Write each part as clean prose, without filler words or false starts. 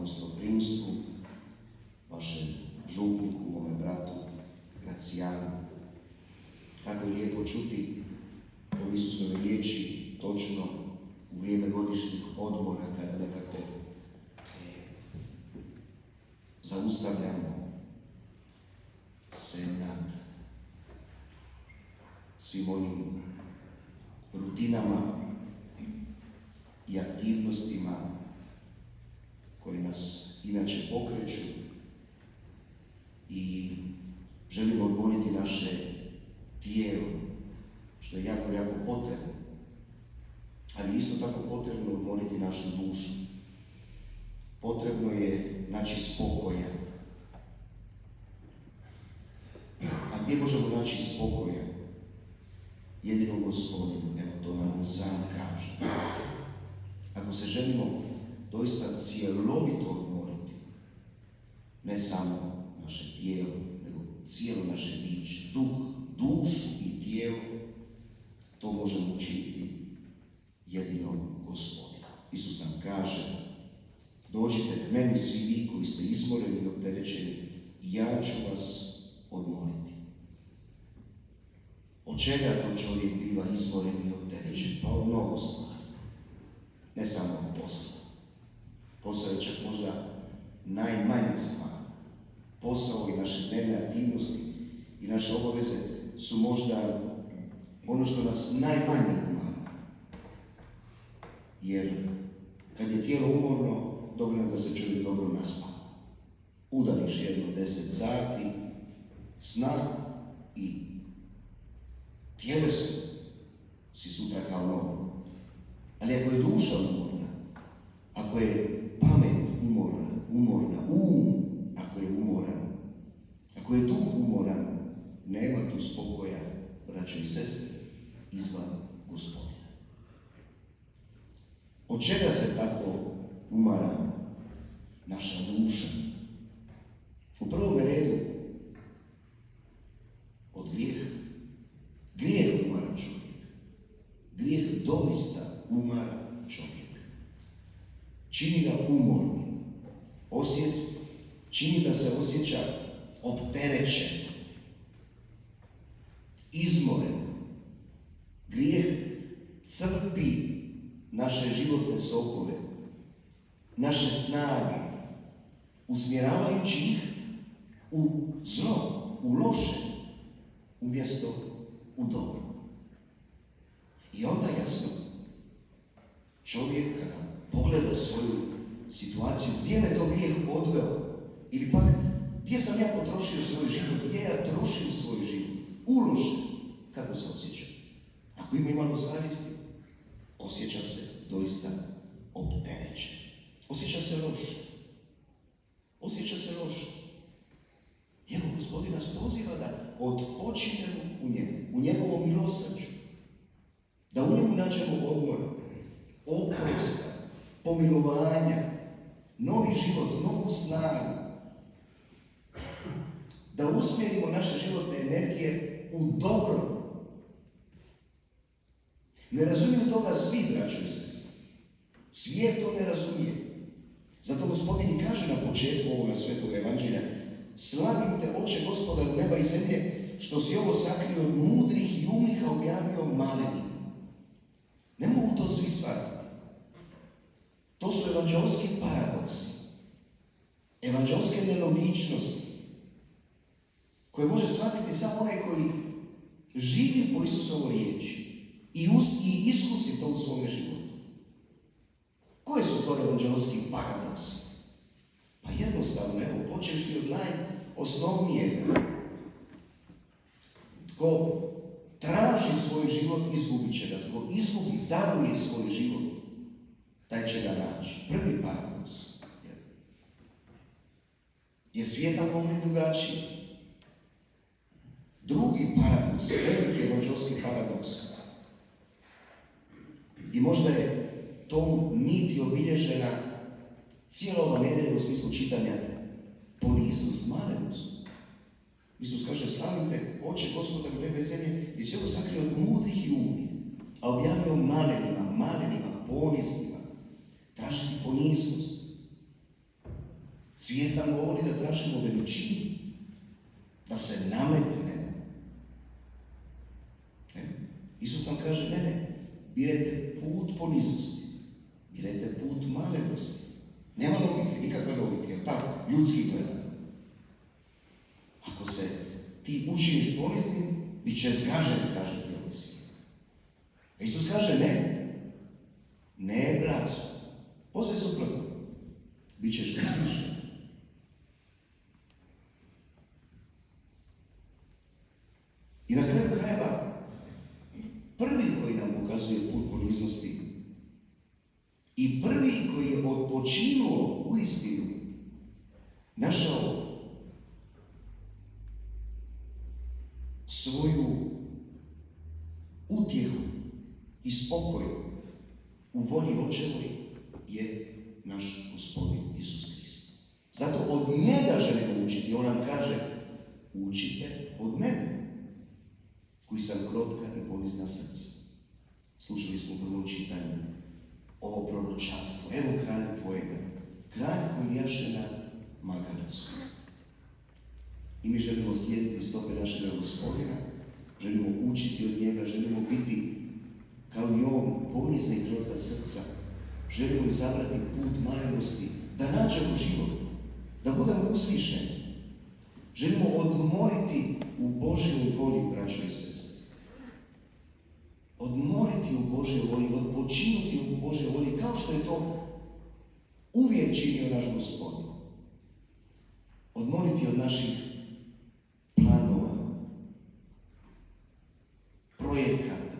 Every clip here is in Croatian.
gostoprimstvu, vašem župniku, mome bratu, Gracijanu. Kako je lijepo čuti o Isusove riječi točno u vrijeme godišnjih odmora, kada nekako zaustavljamo se nad svim onim rutinama i aktivnostima koji nas inače pokreću i želimo odmoriti naše tijelo, što je jako, jako potrebno, ali isto tako potrebno odmoriti našu dušu. Potrebno je naći spokoja. A gdje možemo naći spokoja? Jedino u Gospodinu, evo to nam on sam kaže. Ako se želimo doista cjelovito odmoriti, ne samo naše tijelo, nego cijelo naše biće, duh, dušu i tijelo, to možemo učiniti jedino Gospodinu. Isus nam kaže: dođite k meni svi vi koji ste izmoreni i opterećeni, i ja ću vas odmoriti. Od čega to čovjek biva izmoren i opterećen? Pa od mnogo stvari. Ne samo od posla. Posao je čak možda najmanja stvar. Posao i naše dnevne aktivnosti i naše obaveze su možda ono što nas najmanje umara. Jer kad je tijelo umorno, dovoljno da se čovjek dobro naspa. Udariš jedno 10 sati sna i tjelesno si sutra kao novo. Ali ako je duša umorna, ako je pamet umorna, ako je umoran, ako je duh umoran, nema tu spokoja, braćo i sestre, izvan Gospodina. Od čega se tako umara naša duša? U prvom redu od grijeha. Grijeh umara čovjek. Grijeh doista umara čovjek. Čini ga umornim. Čini da se osjeća opterećen, izmoren. Grijeh crpi naše životne sokove, naše snage, usmjeravajući ih u zlo, u loše, umjesto u dobro. I onda jasno, čovjek kada pogleda svoju situaciju, gdje me to grijeh odveo, ili pak gdje sam ja potrošio svoj život, gdje ja trošim svoj život, uložen, kako se osjeća? Ako ima malo savjesti, osjeća se doista opterećen. Osjeća se loše. Osjeća se loše. Evo, Gospodin nas poziva da odpočinemo u njemu, u njegovom milosrđu. Da u njemu nađemo odmor, oprosta, pomilovanja, novi život, novu snagu. Da usmjerimo naše životne energije u dobro. Ne razumiju toga svi, braćo i sestre. Svijet to ne razumije. Zato Gospodin i kaže na početku ovoga svetog evanđelja: slavim te, Oče, Gospodaru neba i zemlje, što si ovo sakrio od mudrih i umnih, a objavio malenim. Ne mogu to svi shvatiti. To su evanđelski paradoksi, evanđelske nelogičnosti, koje može shvatiti samo onaj koji živi po Isusovoj riječi i iskusi to u svome životu. Koje su to evanđelski paradoksi? Pa jednostavno, evo, počevši od najosnovnijeg. Tko traži svoj život, izgubit će ga. Tko izgubi, daruje svoj život, taj će ga naći. Prvi paradoks. Jer svijet nam govori drugačije. Drugi paradoks, veliki evanđelski paradoks. I možda je tom niti obilježena cijela ova nedelja u smislu čitanja poniznost, malenost. Isus kaže: slavim te, Oče, Gospodaru neba i zemlje, i si ovo sakrio od mudrih i umnih, a objavio malenima, ponizima, tražiti poniznost. Svijet nam govori da tražimo veličinu, da se nametnemo. Isus nam kaže, ne, birajte put poniznosti, birajte put malenosti. Nema logike, nikakve logike, jel tako? Ljudski gledano. Ako se ti učiniš poniznim, bit će zgažen, kaže ti ovaj svijet. A Isus kaže, ne, braco, posve suprotno, bit ćeš uzvišen. I na kraju krajeva, prvi koji nam pokazuje put poniznosti i prvi koji je odpočinuo u istinu, našao svoju utjehu i spokoj u volji Očevoj je naš Gospodin Isus Krist. Zato od njega želimo učiti. On nam kaže, učite od mene, koji sam krotka i ponizna srca. Slušali smo u prvom čitanju ovo proročanstvo. Evo kralja tvojega, kralj koji jaše na magarcu. I mi želimo slijediti stope našega Gospodina, želimo učiti od njega, želimo biti kao i on ponizna i krotka srca. Želimo izabrati put malenosti, da nađemo život, da budemo uzvišeni. Želimo odmoriti u Božjoj volji, braćo i sestre. Odmoriti u Božjoj volji, odpočinuti u Božjoj volji, kao što je to uvijek činio naš Gospodin. Odmoriti od naših planova, projekata.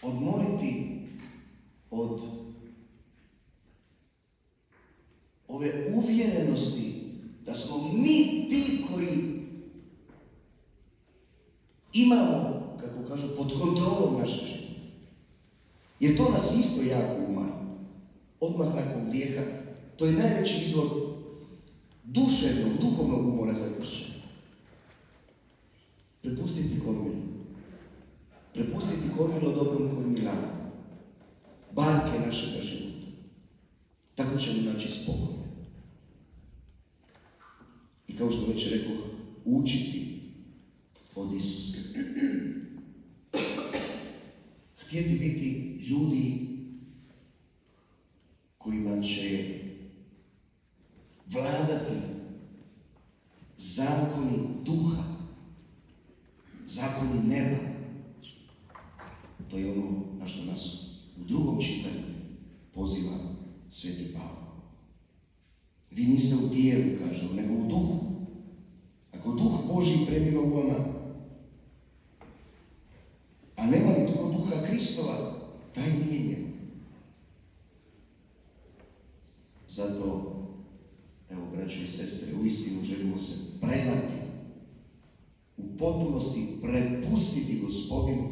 Odmoriti od ove uvjerenosti da smo mi ti koji imamo, kako kažu, pod kontrolom naše života. Jer to nas isto jako umara. Odmah nakon grijeha, to je najveći izvor duševnog, duhovnog umora za kršćana. Prepustiti kormilo. Prepustiti kormilo dobrom kormilaru. Barke našega života. Tako ćemo naći spokoj. I kao što već rekao, učiti od Isusa. Htjeti biti ljudi kojima će vladati zakoni duha, zakoni neba. To je ono na što nas u drugom čitanju poziva Sveti Pavao. Vi niste u tijelu, kaže, nego u duhu. Ako duh Božji prebiva u vama, a nema li tko duha Kristova, taj nije njegov. Zato, evo, braćo i sestre, uistinu želimo se predati, u potpunosti prepustiti Gospodinu,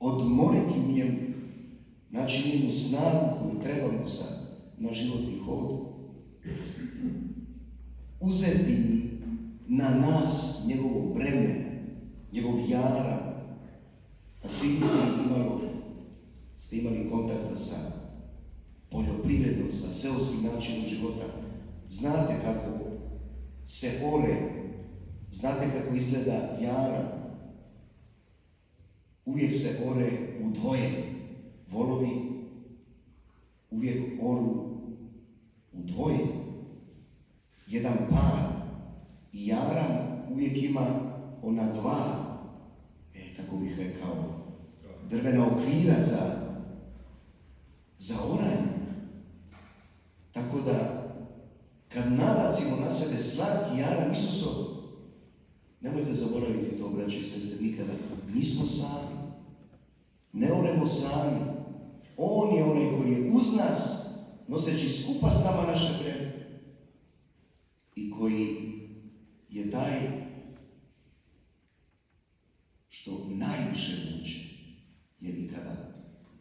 odmoriti u njemu, naći njemu snagu koju trebamo za na životni hod, uzeti na nas njegovo breme, njegov jaram. A svi ljudi ste imali kontakta sa poljoprivredom, sa seoskim načinom života. Znate kako se ore, znate kako izgleda jaram. Uvijek se ore u dvoje. Volovi uvijek oru u dvoje. Jedan par. I jaram uvijek ima ona dva, kako bih rekao, drvena okvira za oranje. Tako da, kad nabacimo na sebe slatki jaram Isusov, nemojte zaboraviti to, braće i sestre, nikada. Nismo sami. Ne oremo sami. On je onaj koji je uz nas, noseći skupa s nama naše breme. I koji je taj što najviše vuče. Jer nikada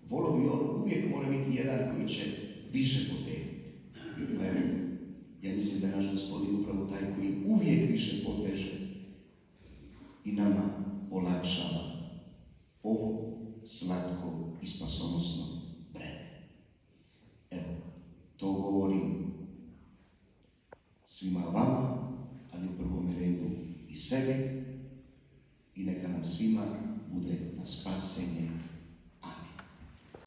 volovi uvijek mora biti jedan koji će više potegnuti. Pa evo, ja mislim da je naš Gospodin upravo taj koji uvijek više poteže i nama olakšava ovo slatko i spasonosno breme. Evo, To govorim svima vama, ali u prvome redu i sebi, i neka nam svima bude na spasenje.